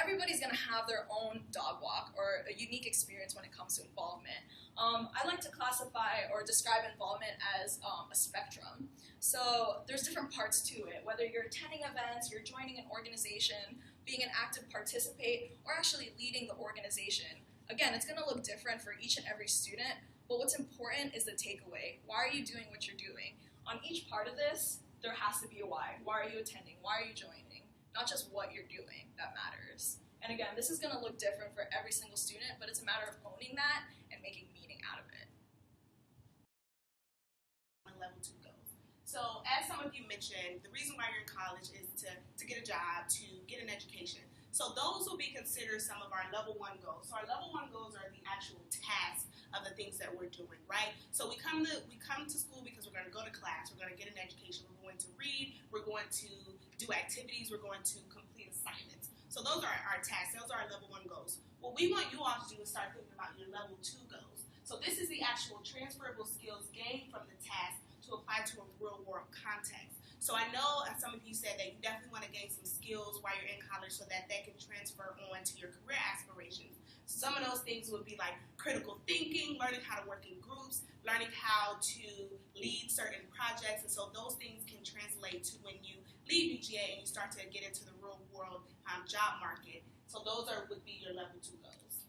everybody's going to have their own dog walk or a unique experience when it comes to involvement. I like to classify or describe involvement as a spectrum. So there's different parts to it, whether you're attending events, you're joining an organization, being an active participant, or actually leading the organization. Again, it's going to look different for each and every student, but what's important is the takeaway. Why are you doing what you're doing? On each part of this, there has to be a why. Why are you attending? Why are you joining? Not just what you're doing that matters. And again, this is going to look different for every single student, but it's a matter of owning that and making meaning out of it. Level 2 goals. So as some of you mentioned, the reason why you're in college is to get a job, to get an education. So those will be considered some of our level 1 goals. So our level 1 goals are the actual tasks of the things that we're doing, right? So we come to school because we're going to go to class, we're going to get an education, we're going to read, we're going to do activities, we're going to complete assignments. So those are our tasks, those are our level 1 goals. What we want you all to do is start thinking about your level 2 goals. So this is the actual transferable skills gained from the task to apply to a real world context. So I know some of you said that you definitely want to gain some skills while you're in college so that can transfer on to your career aspirations. Some of those things would be like critical thinking, learning how to work in groups, learning how to lead certain projects, and so those things can translate to when you leave UGA and you start to get into the real world job market. So those would be your level 2 goals.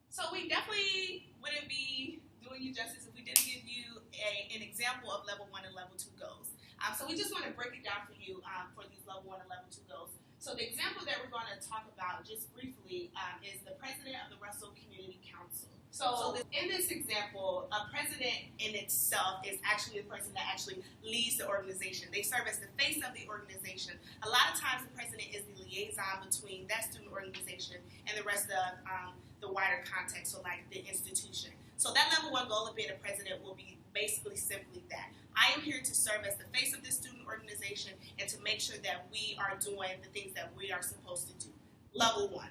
So we definitely wouldn't be doing you justice if we didn't give you an example of level 1 and level 2 goals. So we just want to break it down for you for these level 1 and level 2 goals. So the example that we're going to talk about just briefly is the president of the Russell Community Council. So in this example, a president in itself is actually the person that actually leads the organization. They serve as the face of the organization. A lot of times the president is the liaison between that student organization and the rest of the wider context, so like the institution. So that level 1 goal of being a president will be basically simply that. I am here to serve as the face of this student organization and to make sure that we are doing the things that we are supposed to do. Level 1.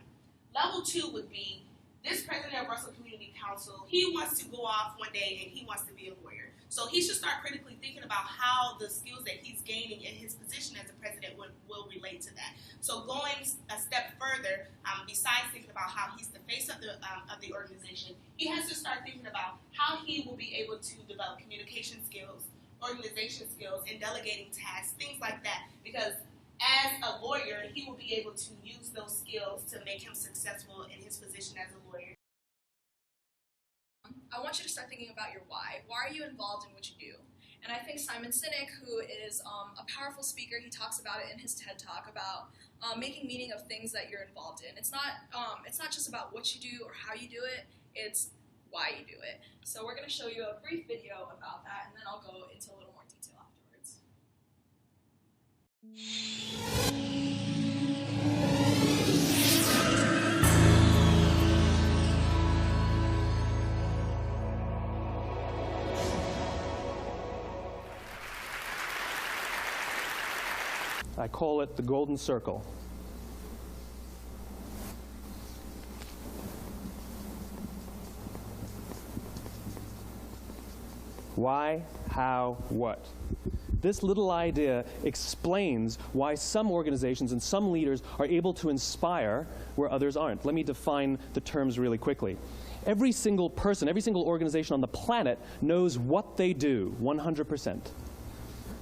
Level 2 would be this president of Russell Community Council, he wants to go off one day and he wants to be a lawyer. So he should start critically thinking about how the skills that he's gaining in his position as a president will relate to that. So going a step further, besides thinking about how he's the face of the organization, he has to start thinking about how he will be able to develop communication skills, organization skills, and delegating tasks, things like that. Because as a lawyer, he will be able to use those skills to make him successful in his position as a lawyer. I want you to start thinking about your why. Why are you involved in what you do? And I think Simon Sinek, who is a powerful speaker, he talks about it in his TED Talk about making meaning of things that you're involved in. It's not just about what you do or how you do it, it's why you do it. So we're going to show you a brief video about that, and then I'll go into a little more detail afterwards. I call it the golden circle. Why, how, what? This little idea explains why some organizations and some leaders are able to inspire where others aren't. Let me define the terms really quickly. Every single person, every single organization on the planet knows what they do 100%.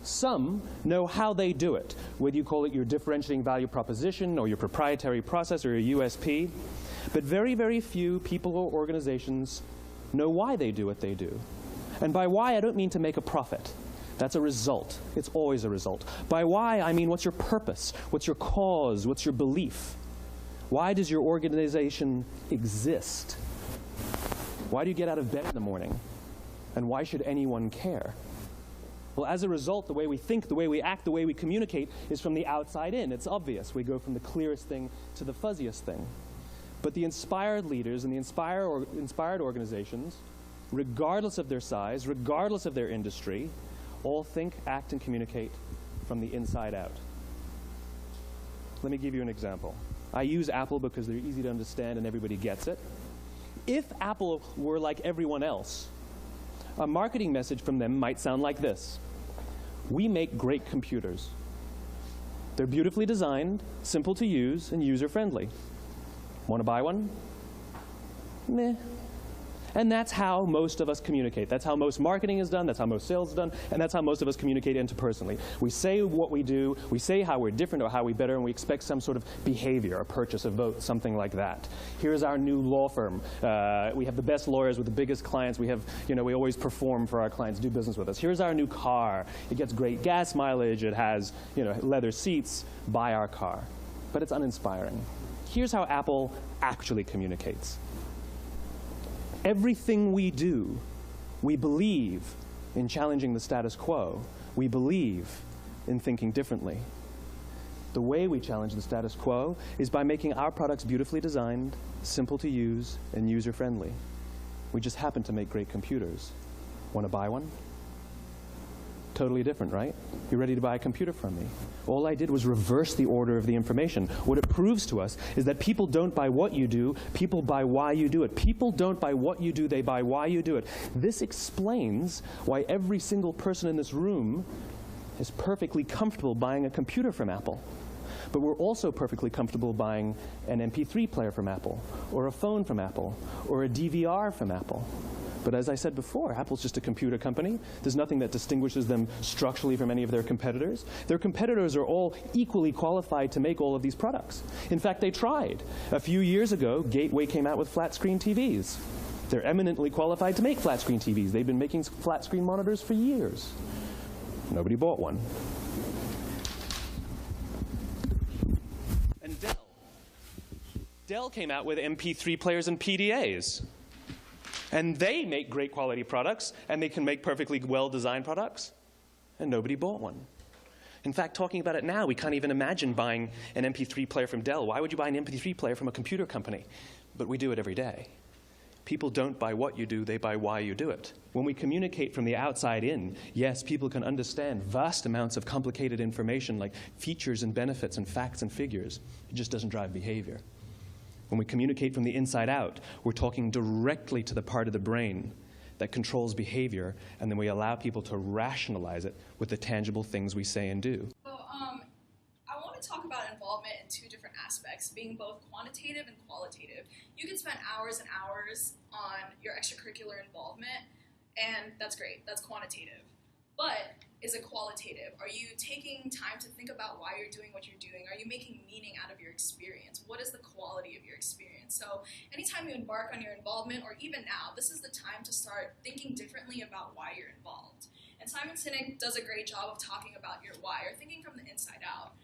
Some know how they do it, whether you call it your differentiating value proposition or your proprietary process or your USP. But very, very few people or organizations know why they do what they do. And by why, I don't mean to make a profit. That's a result. It's always a result. By why, I mean what's your purpose? What's your cause? What's your belief? Why does your organization exist? Why do you get out of bed in the morning? And why should anyone care? Well, as a result, the way we think, the way we act, the way we communicate is from the outside in. It's obvious. We go from the clearest thing to the fuzziest thing. But the inspired leaders and the inspired organizations, regardless of their size, regardless of their industry, all think, act, and communicate from the inside out. Let me give you an example. I use Apple because they're easy to understand and everybody gets it. If Apple were like everyone else, a marketing message from them might sound like this. We make great computers. They're beautifully designed, simple to use, and user-friendly. Want to buy one? Meh. And that's how most of us communicate. That's how most marketing is done, that's how most sales is done, and that's how most of us communicate interpersonally. We say what we do, we say how we're different or how we're better, and we expect some sort of behavior, a purchase, a vote, something like that. Here's our new law firm. We have the best lawyers with the biggest clients. We have, we always perform for our clients, do business with us. Here's our new car. It gets great gas mileage. It has, leather seats. Buy our car. But it's uninspiring. Here's how Apple actually communicates. Everything we do, we believe in challenging the status quo. We believe in thinking differently. The way we challenge the status quo is by making our products beautifully designed, simple to use, and user-friendly. We just happen to make great computers. Want to buy one? Totally different, right? You ready to buy a computer from me? All I did was reverse the order of the information. What it proves to us is that people don't buy what you do, people buy why you do it. People don't buy what you do, they buy why you do it. This explains why every single person in this room is perfectly comfortable buying a computer from Apple. But we're also perfectly comfortable buying an MP3 player from Apple, or a phone from Apple, or a DVR from Apple. But as I said before, Apple's just a computer company. There's nothing that distinguishes them structurally from any of their competitors. Their competitors are all equally qualified to make all of these products. In fact, they tried. A few years ago, Gateway came out with flat-screen TVs. They're eminently qualified to make flat-screen TVs. They've been making flat-screen monitors for years. Nobody bought one. And Dell came out with MP3 players and PDAs. And they make great quality products, and they can make perfectly well-designed products, and nobody bought one. In fact, talking about it now, we can't even imagine buying an MP3 player from Dell. Why would you buy an MP3 player from a computer company? But we do it every day. People don't buy what you do, they buy why you do it. When we communicate from the outside in, yes, people can understand vast amounts of complicated information like features and benefits and facts and figures. It just doesn't drive behavior. When we communicate from the inside out, we're talking directly to the part of the brain that controls behavior, and then we allow people to rationalize it with the tangible things we say and do. So, I want to talk about involvement in two different aspects, being both quantitative and qualitative. You can spend hours and hours on your extracurricular involvement, and that's great. That's quantitative. But is it qualitative? Are you taking time to think about why you're doing what you're doing? Are you making meaning out of your experience? What is the quality of your experience? So anytime you embark on your involvement, or even now, this is the time to start thinking differently about why you're involved. And Simon Sinek does a great job of talking about your why, or thinking from the inside out.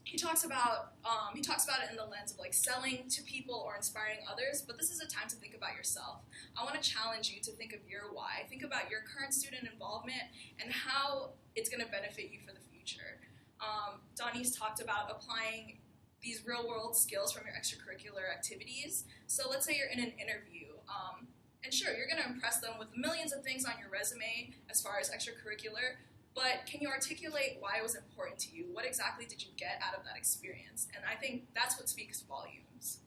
He talks about it in the lens of like selling to people or inspiring others, but this is a time to think about yourself. I want to challenge you to think of your why. Think about your current student involvement and how it's going to benefit you for the future. Donnie's talked about applying these real-world skills from your extracurricular activities. So let's say you're in an interview, and sure, you're going to impress them with millions of things on your resume as far as extracurricular, but can you articulate why it was important to you? What exactly did you get out of that experience? And I think that's what speaks volumes.